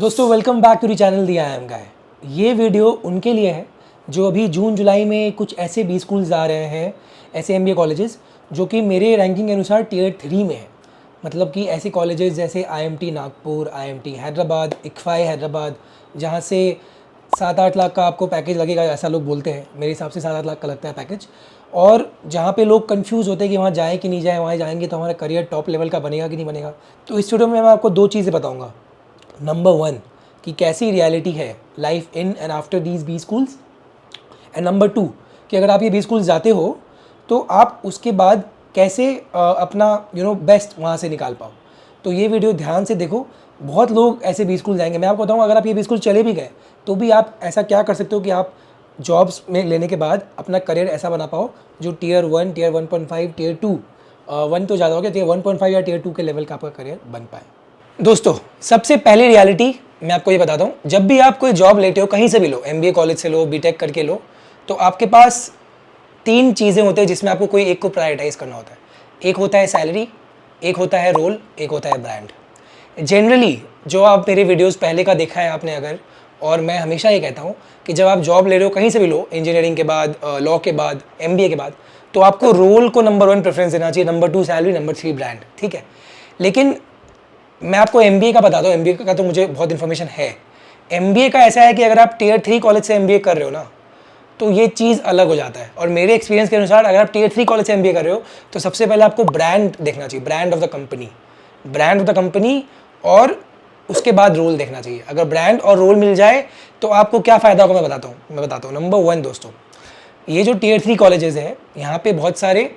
दोस्तों welcome back to the channel the I am guy. ये video उनके लिए है जो अभी जून जुलाई में कुछ ऐसे बी स्कूल्स आ रहे हैं, ऐसे MBA कॉलेजेस जो कि मेरे रैंकिंग के अनुसार टियर 3 में है। मतलब कि ऐसे कॉलेजेस जैसे IMT Nagpur, IMT Hyderabad, ICFAI Hyderabad, जहाँ से 7-8 लाख का आपको पैकेज लगेगा, ऐसा लोग बोलते हैं। मेरे हिसाब से 7-8 लाख का लगता है पैकेज। और जहाँ पे लोग कंफ्यूज होते हैं कि वहाँ जाए कि नहीं जाए, वहाँ जाएंगे तो हमारा करियर टॉप लेवल का बनेगा कि नहीं बनेगा। तो इस वीडियो में मैं आपको 2 चीज़ें बताऊँगा। नंबर 1 कि कैसी रियलिटी है life in and after these B schools, and number 2 कि अगर आप ये बी स्कूल्स जाते हो तो आप उसके बाद कैसे अपना बेस्ट वहाँ से निकाल पाओ। तो ये वीडियो ध्यान से देखो। बहुत लोग ऐसे बी स्कूल जाएंगे। मैं आपको बताऊँ, अगर आप ये बी स्कूल चले भी गए तो भी आप ऐसा क्या कर सकते हो कि आप जॉब्स में लेने के बाद अपना करियर ऐसा बना पाओ जो टियर 1, टियर 1.5, टियर 2, 1 तो ज़्यादा हो गया, टियर 1.5 या टियर 2 के लेवल का आपका करियर बन पाए। दोस्तों सबसे पहली रियलिटी मैं आपको ये बताता हूँ, जब भी आप कोई जॉब लेते हो कहीं से भी लो, MBA कॉलेज से लो, BTech करके लो, तो आपके पास 3 चीज़ें होते हैं जिसमें आपको कोई एक को प्रायोरिटाइज करना होता है। एक होता है सैलरी, एक होता है रोल, एक होता है ब्रांड। जनरली जो आप मेरे वीडियोस पहले का देखा है आपने अगर, और मैं हमेशा ये कहता हूँ कि जब आप जॉब ले रहे हो कहीं से भी लो, इंजीनियरिंग के बाद, लॉ के बाद, MBA के बाद, तो आपको रोल को नंबर 1 प्रेफरेंस देना चाहिए, नंबर 2 सैलरी, नंबर 3 ब्रांड। ठीक है, लेकिन मैं आपको MBA का बताता हूँ। MBA का तो मुझे बहुत इन्फॉर्मेशन है। MBA का ऐसा है कि अगर आप टियर 3 कॉलेज से MBA कर रहे हो ना, तो ये चीज़ अलग हो जाता है। और मेरे एक्सपीरियंस के अनुसार अगर आप टियर 3 कॉलेज से MBA कर रहे हो तो सबसे पहले आपको ब्रांड देखना चाहिए, brand of the company, brand of the company, और उसके बाद रोल देखना चाहिए। अगर ब्रांड और रोल मिल जाए तो आपको क्या फ़ायदा होगा मैं बताता हूँ। नंबर 1 दोस्तों, ये जो टियर 3 कॉलेजेस हैं यहाँ पे बहुत सारे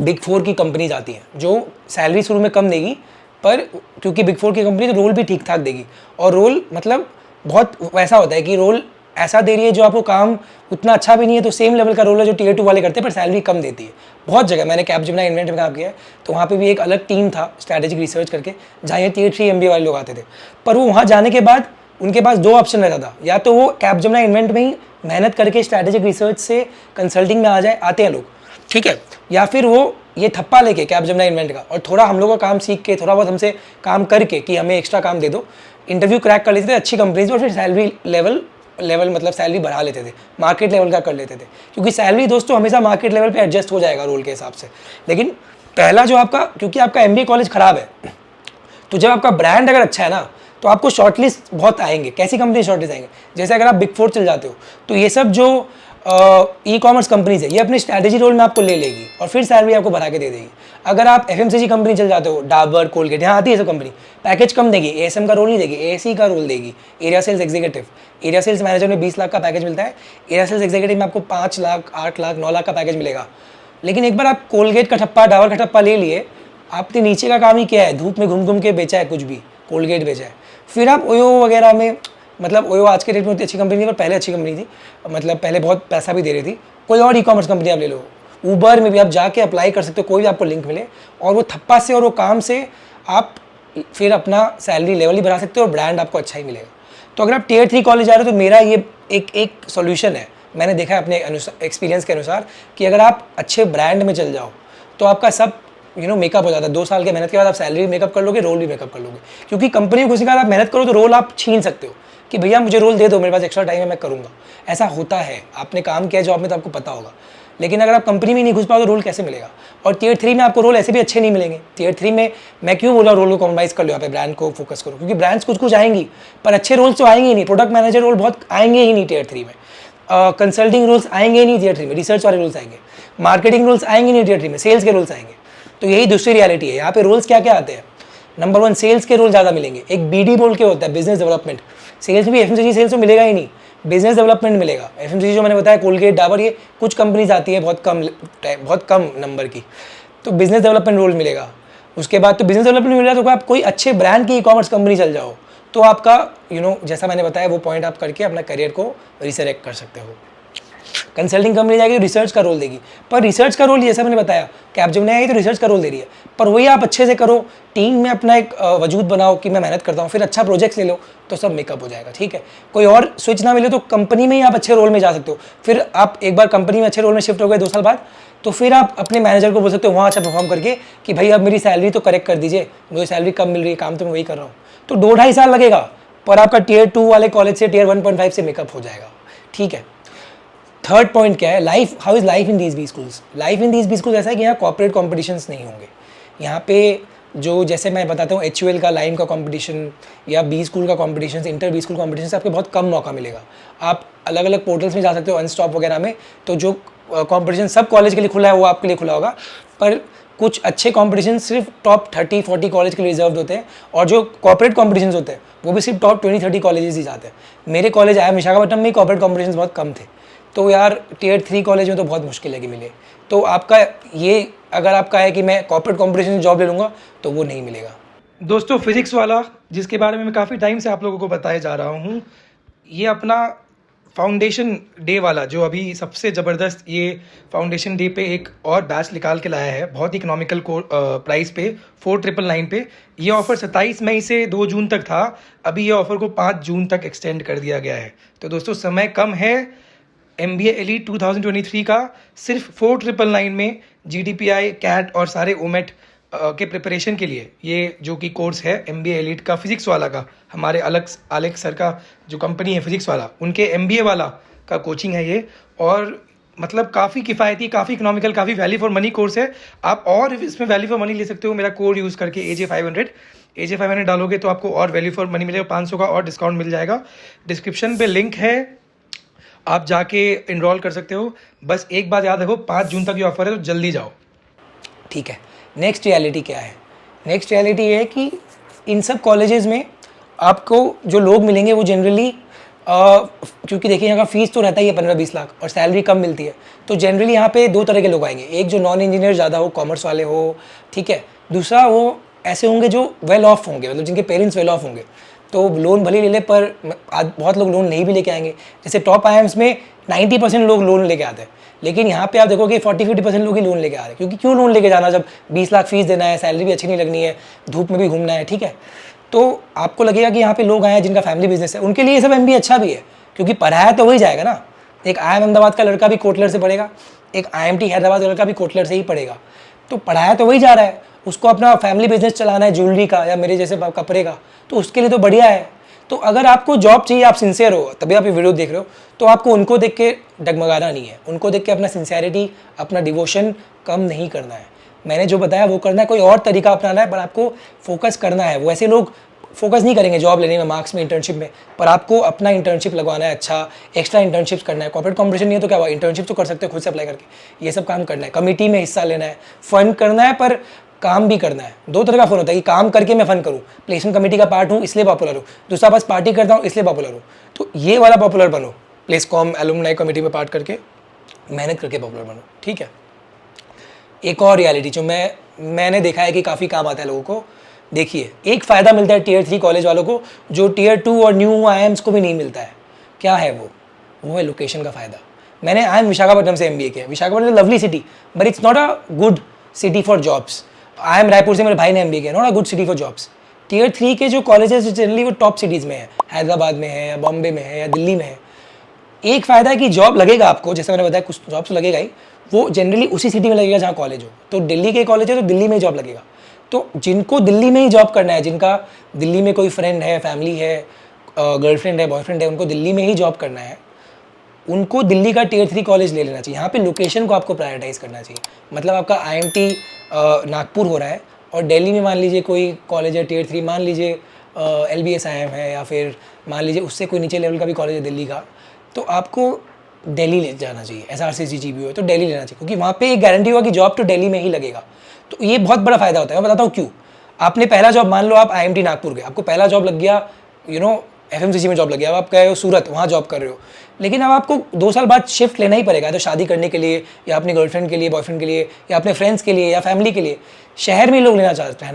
बिग 4 की कंपनीज आती हैं जो सैलरी शुरू में कम देगी, पर क्योंकि बिग 4 की कंपनी तो रोल भी ठीक ठाक देगी। और रोल मतलब बहुत वैसा होता है कि रोल ऐसा दे रही है जो आपको काम उतना अच्छा भी नहीं है तो सेम लेवल का रोल है जो टियर 2 वाले करते हैं, पर सैलरी कम देती है। बहुत जगह मैंने कैपजेमिनी इन्वेंट में काम किया है, तो वहाँ पे भी एक अलग टीम था स्ट्रैटेजिक रिसर्च करके, जहाँ ये टियर 3 MBA वाले लोग आते थे। पर वो वहाँ जाने के बाद उनके पास 2 ऑप्शन रहता था, या तो वो कैपजेमिनी इन्वेंट में ही मेहनत करके स्ट्रैटेजिक रिसर्च से कंसल्टिंग में आते हैं लोग, ठीक है, या फिर वो ये थप्पा लेके कैपजेमिनी इन्वेंट का और थोड़ा हम लोग का काम सीख के, थोड़ा बहुत हमसे काम करके कि हमें एक्स्ट्रा काम दे दो, इंटरव्यू क्रैक कर लेते थे अच्छी कंपनीज में, और फिर सैलरी लेवल मतलब सैलरी बढ़ा लेते थे, मार्केट लेवल का कर लेते थे। क्योंकि सैलरी दोस्तों हमेशा मार्केट लेवल पे एडजस्ट हो जाएगा रोल के हिसाब से। लेकिन पहला जो आपका, क्योंकि आपका MBA कॉलेज खराब है, तो जब आपका ब्रांड अगर अच्छा है ना तो आपको शॉर्टलिस्ट बहुत आएंगे। कैसी कंपनी शॉर्टलिस्ट आएंगे? जैसे अगर आप बिग 4 चल जाते हो तो ये सब जो ई-कॉमर्स कंपनीज है ये अपनी स्ट्रैटेजी रोल में आपको ले लेगी और फिर सैलरी आपको बढ़ा के दे देगी। अगर आप FMCG कंपनी चल जाते हो, डाबर, कोलगेट, यहाँ आती है सब कंपनी, पैकेज कम देगी, ASM का रोल नहीं देगी, ASE का रोल देगी, area sales executive. Area sales manager में 20 लाख का पैकेज मिलता है, एरिया सेल्स एग्जीक्यूटिव में आपको 5 लाख, 8 लाख, 9 लाख का पैकेज मिलेगा। लेकिन एक बार आप कोलगेट का ठप्पा, डाबर का ठप्पा ले लिए, आपने नीचे का काम ही किया है, धूप में घूम घूम के बेचा है, कुछ भी कोलगेट बेचा है। फिर आप ओयो वगैरह में, मतलब ओयो आज के डेट में उतनी अच्छी कंपनी नहीं, पर पहले अच्छी कंपनी थी, मतलब पहले बहुत पैसा भी दे रही थी। कोई और ई-कॉमर्स कंपनी आप ले लो, ऊबर में भी आप जाके अप्लाई कर सकते हो, कोई भी आपको लिंक मिले, और वो थप्पा से और वो काम से आप फिर अपना सैलरी लेवल ही बढ़ा सकते हो और ब्रांड आपको अच्छा ही मिलेगा। तो अगर आप टियर 3 कॉलेज जा रहे हो तो मेरा ये एक सॉल्यूशन है, मैंने देखा है अपने एक्सपीरियंस के अनुसार, कि अगर आप अच्छे ब्रांड में चल जाओ तो आपका सब मेकअप हो जाता है। 2 साल के मेहनत के बाद आप सैलरी भी मेकअप कर लोगे, रोल भी मेकअप कर लोगे। क्योंकि कंपनी में घुसने के बाद आप मेहनत करो तो रोल आप छीन सकते हो कि भैया मुझे रोल दे दो, मेरे पास एक्स्ट्रा टाइम है, मैं करूँगा। ऐसा होता है, आपने काम किया जॉब में तो आपको पता होगा। लेकिन अगर आप कंपनी में नहीं घुस पाओ तो रोल कैसे मिलेगा? और टियर 3 में आपको रोल ऐसे भी अच्छे नहीं मिलेंगे। टियर 3 में मैं क्यों बोला रोल को कॉम्प्रोमाइज कर लो, यहाँ पे ब्रांड को फोकस करो, क्योंकि ब्रांड्स कुछ आएंगी पर अच्छे रोल्स तो आएंगे ही नहीं। प्रोडक्ट मैनेजर रोल बहुत आएंगे ही नहीं टियर 3 में, कंसल्टिंग रोल्स आएंगे ही नहीं टियर 3 में, रिसर्च वाले रोल्स आएंगे, मार्केटिंग रोल्स आएंगे नहीं टियर 3 में, सेल्स के रोल्स आएंगे। तो यही दूसरी रियलिटी है। यहाँ पे रोल्स क्या क्या आते हैं? नंबर 1 सेल्स के रोल ज़्यादा मिलेंगे। एक BD बोल के होता है, बिजनेस डेवलपमेंट। सेल्स में भी FMCG सेल्स तो मिलेगा ही नहीं, बिजनेस डेवलपमेंट मिलेगा। FMCG जो मैंने बताया, कोलगेट, डाबर, ये कुछ कंपनीज आती है बहुत कम नंबर की, तो बिजनेस डेवलपमेंट रोल मिलेगा। उसके बाद तो बिजनेस डेवलपमेंट मिलेगा तो आप कोई अच्छे ब्रांड की ई-कॉमर्स कंपनी चल जाओ, तो आपका जैसा मैंने बताया वो पॉइंट आप करके अपना करियर को रिसरेक्ट कर सकते हो। कंसल्टिंग कंपनी जाएगी तो रिसर्च का रोल देगी, पर रिसर्च का रोल जैसा मैंने बताया, कैपजेमिनी आएगी तो रिसर्च का रोल दे रही है, पर वही आप अच्छे से करो, टीम में अपना एक वजूद बनाओ कि मैं मेहनत करता हूँ, फिर अच्छा प्रोजेक्ट्स ले लो तो सब मेकअप हो जाएगा। ठीक है, कोई और स्विच ना मिले तो कंपनी में ही आप अच्छे रोल में जा सकते हो। फिर आप एक बार कंपनी में अच्छे रोल में शिफ्ट हो गए 2 साल बाद, तो फिर आप अपने मैनेजर को बोल सकते हो वहाँ अच्छा परफॉर्म करके कि भाई अब मेरी सैलरी तो करेक्ट कर दीजिए, मुझे सैलरी कम मिल रही है, काम तो मैं वही कर रहा हूँ। तो 2-2.5 साल लगेगा, पर आपका टियर 2 वाले कॉलेज से टियर 1.5 से मेकअप हो जाएगा, ठीक है। थर्ड पॉइंट क्या है, life, how is life in these B schools. Life in these B schools ऐसा है कि यहाँ कॉर्पोरेट कॉम्पिटिशन्स नहीं होंगे। यहाँ पे जो, जैसे मैं बताता हूँ, HUL का, लाइम का कंपटीशन या बी स्कूल का competition, inter B school competition से आपको बहुत कम मौका मिलेगा। आप अलग अलग पोर्टल्स में जा सकते हो, अनस्टॉप वगैरह में, तो जो कंपटीशन सब कॉलेज के लिए खुला है वो आपके लिए खुला होगा। पर कुछ अच्छे कंपटीशन सिर्फ टॉप 30-40 कॉलेज के लिए रिजर्व होते हैं, और जो कॉर्पोरेट कॉम्पिटिशन होते हैं वो भी सिर्फ टॉप 20-30 कॉलेजेस ही जाते हैं। मेरे कॉलेज आया विशाखापट्टनम में कॉर्पोरेट कॉम्पिटिशन बहुत कम थे, तो यार टियर 3 कॉलेज में तो बहुत मुश्किल है कि मिले। तो आपका ये, अगर आपका है कि मैं कॉर्पोरेट कॉम्पिटिशन में जॉब ले लूँगा, तो वो नहीं मिलेगा। दोस्तों, फिजिक्स वाला, जिसके बारे में मैं काफ़ी टाइम से आप लोगों को बताया जा रहा हूँ, ये अपना फाउंडेशन डे वाला, जो अभी सबसे ज़बरदस्त, ये फाउंडेशन डे पे एक और बैच निकाल के लाया है, बहुत ही इकोनॉमिकल प्राइस पे, 4999 पे। ये ऑफ़र 27 मई से 2 जून तक था, अभी ये ऑफ़र को 5 जून तक एक्सटेंड कर दिया गया है। तो दोस्तों, समय कम है। MBA एलीट 2023 का सिर्फ 4999 में GDPI, कैट और सारे ओमेट के प्रिपरेशन के लिए, ये जो कि कोर्स है MBA एलीट का, फिजिक्स वाला का, हमारे आलेख सर का जो कंपनी है फिजिक्स वाला, उनके MBA वाला का कोचिंग है ये। और मतलब काफ़ी किफ़ायती, काफ़ी इकोनॉमिकल, काफ़ी वैल्यू फॉर मनी कोर्स है। आप और इसमें वैल्यू फॉर मनी ले सकते हो मेरा कोड यूज़ करके, AJ500 डालोगे तो आपको और वैल्यू फॉर मनी मिलेगा, 500 का और डिस्काउंट मिल जाएगा। डिस्क्रिप्शन पे लिंक है, आप जाके इनरोल कर सकते हो। बस एक बात याद रखो, 5 जून तक ये ऑफर है, तो जल्दी जाओ, ठीक है। नेक्स्ट रियलिटी क्या है? नेक्स्ट रियलिटी ये है कि इन सब कॉलेजेस में आपको जो लोग मिलेंगे वो जनरली, क्योंकि देखिए यहाँ का फीस तो रहता ही है 15-20 लाख और सैलरी कम मिलती है, तो जनरली यहाँ पे 2 तरह के लोग आएंगे। एक जो नॉन इंजीनियर ज़्यादा हो, कॉमर्स वाले हो, ठीक है। दूसरा वो ऐसे होंगे जो वेल ऑफ होंगे, मतलब जिनके पेरेंट्स वेल ऑफ होंगे, तो लोन भले ले ले, पर बहुत लोग लोन नहीं भी लेके आएंगे। जैसे टॉप IIMs में 90% लोग लोन लेके आते हैं, लेकिन यहाँ पे आप देखोगे 40-50% लोग ही लोन लेके आ रहे हैं। क्योंकि क्यों लोन लेके जाना, जब 20 लाख फीस देना है, सैलरी भी अच्छी नहीं लगनी है, धूप में भी घूमना है, ठीक है। तो आपको लगेगा कि यहाँ पे लोग आए हैं जिनका फैमिली बिजनेस है, उनके लिए ये सब MBA अच्छा भी है, क्योंकि पढ़ाया तो वही जाएगा ना। एक IIM अहमदाबाद का लड़का भी कोटलर से पढ़ेगा, एक IMT हैदराबाद का लड़का भी कोटलर से ही पढ़ेगा, तो पढ़ाया तो वही जा रहा है। उसको अपना फैमिली बिजनेस चलाना है, ज्वेलरी का या मेरे जैसे कपड़े का, तो उसके लिए तो बढ़िया है। तो अगर आपको जॉब चाहिए, आप सिंसियर हो, तभी आप ये वीडियो देख रहे हो, तो आपको उनको देख के डगमगाना नहीं है, उनको देख के अपना सिंसियरिटी, अपना डिवोशन कम नहीं करना है। मैंने जो बताया वो करना है, कोई और तरीका अपनाना है, पर आपको फोकस करना है। वो ऐसे लोग फोकस नहीं करेंगे जॉब लेने में, मार्क्स में, इंटर्नशिप में, पर आपको अपना इंटर्नशिप लगवाना है, अच्छा एक्स्ट्रा इंटर्नशिप्स करना है। कॉर्पोरेट कॉम्पिटिशन नहीं है तो क्या हुआ, इंटर्नशिप तो कर सकते हो खुद से अप्लाई करके, ये सब काम करना है, कमिटी में हिस्सा लेना है, फन करना है, पर काम भी करना है। 2 तरह का फन होता है कि काम करके मैं फन करूँ, प्लेसमेंट कमेटी का पार्ट हूँ इसलिए पॉपुलर हूँ, दूसरा बस पार्टी करता हूँ इसलिए पॉपुलर हूँ। तो ये वाला पॉपुलर बनो, प्लेसकॉम एलुमनाई कमेटी में पार्ट करके, मेहनत करके पॉपुलर बनो, ठीक है। एक और रियलिटी जो मैंने देखा है कि काफ़ी काम आता है लोगों को, देखिए एक फ़ायदा मिलता है टियर 3 कॉलेज वालों को, जो टियर 2 और न्यू IIMs को भी नहीं मिलता है। क्या है वो है लोकेशन का फ़ायदा। मैंने IIM विशाखापट्टनम से MBA किया। Visakhapatnam lovely city, but it's not a good city for jobs. IIM Raipur से मेरे भाई ने MBA किया, not a good city for jobs. Tier 3 के जो कॉलेजेस जनरली वो टॉप सिटीज़ में है, हैदराबाद में है या बॉम्बे में है या दिल्ली में है। एक फ़ायदा है कि जॉब लगेगा आपको, जैसे मैंने बताया कुछ जॉब तो लगेगा ही, वो जनरली उसी सिटी में लगेगा जहाँ कॉलेज हो। तो दिल्ली के कॉलेज है तो दिल्ली में ही जॉब लगेगा। तो जिनको दिल्ली में ही जॉब करना है, जिनका दिल्ली में कोई फ्रेंड है, फैमिली है, गर्लफ्रेंड है, बॉयफ्रेंड है, उनको दिल्ली में ही जॉब करना है, उनको दिल्ली का टियर 3 कॉलेज ले लेना चाहिए। यहाँ पे लोकेशन को आपको प्रायोरिटाइज़ करना चाहिए। मतलब आपका IMT नागपुर हो रहा है और दिल्ली में मान लीजिए कोई कॉलेज है टियर 3, मान लीजिए LBS IIM है, या फिर मान लीजिए उससे कोई नीचे लेवल का भी कॉलेज है दिल्ली का, तो आपको दिल्ली ले जाना चाहिए। SRCC GBO है तो दिल्ली लेना चाहिए, क्योंकि वहाँ पे एक गारंटी होगा कि जॉब तो दिल्ली में ही लगेगा। तो ये बहुत बड़ा फ़ायदा होता है। मैं बताता हूँ क्यों। आपने पहला जॉब, मान लो आप IMT नागपुर गए, आपको पहला जॉब लग गया, FMCG में जॉब लग गया, अब आप गए हो सूरत, वहाँ जॉब कर रहे हो, लेकिन अब आपको 2 साल बाद शिफ्ट लेना ही पड़ेगा, तो शादी करने के लिए या अपनी गर्लफ्रेंड के लिए, बॉयफ्रेंड के लिए, या अपने फ्रेंड्स के लिए या फैमिली के लिए शहर में लोग रहना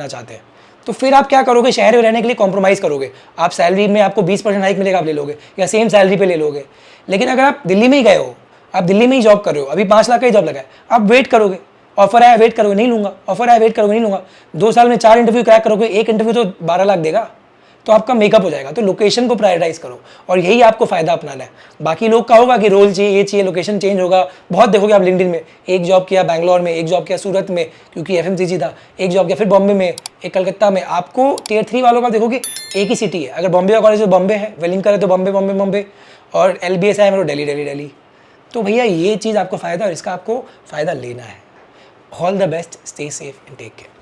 चाहते हैं। तो फिर आप क्या करोगे, शहर में रहने के लिए कॉम्प्रोमाइज़ करोगे। आप सैलरी में आपको 20% हाइक मिलेगा, आप ले लोगे, या सेम सैलरी पे ले लोगे। लेकिन अगर आप दिल्ली में ही गए हो, आप दिल्ली में ही जॉब कर रहे हो, अभी 5 लाख का ही जॉब लगा है, आप वेट करोगे, ऑफर आया वेट करोगे, नहीं लूँगा, ऑफर आया वेट करोगे, नहीं लूँगा, 2 साल में 4 इंटरव्यू क्रैक करोगे, एक इंटरव्यू तो 12 लाख देगा। तो आपका मेकअप हो जाएगा। तो लोकेशन को प्रायोरिटाइज करो और यही आपको फ़ायदा अपनाना है। बाकी लोग का होगा कि रोल चाहिए, ये चाहिए, लोकेशन चेंज होगा। बहुत देखोगे आप लिंक्डइन में, एक जॉब किया बैंगलोर में, एक जॉब किया सूरत में क्योंकि एफएमसीजी था, एक जॉब किया फिर बॉम्बे में, एक कलकत्ता में। आपको टियर 3 वालों का देखोगे एक ही सिटी है। अगर बॉम्बे का कॉलेज तो बॉम्बे है, वेलिंग करे तो बॉम्बे बॉम्बे बॉम्बे, और LBS है तो दिल्ली दिल्ली दिल्ली। तो भैया ये चीज़ आपको फ़ायदा है और इसका आपको फ़ायदा लेना है। All the best, stay safe and take care.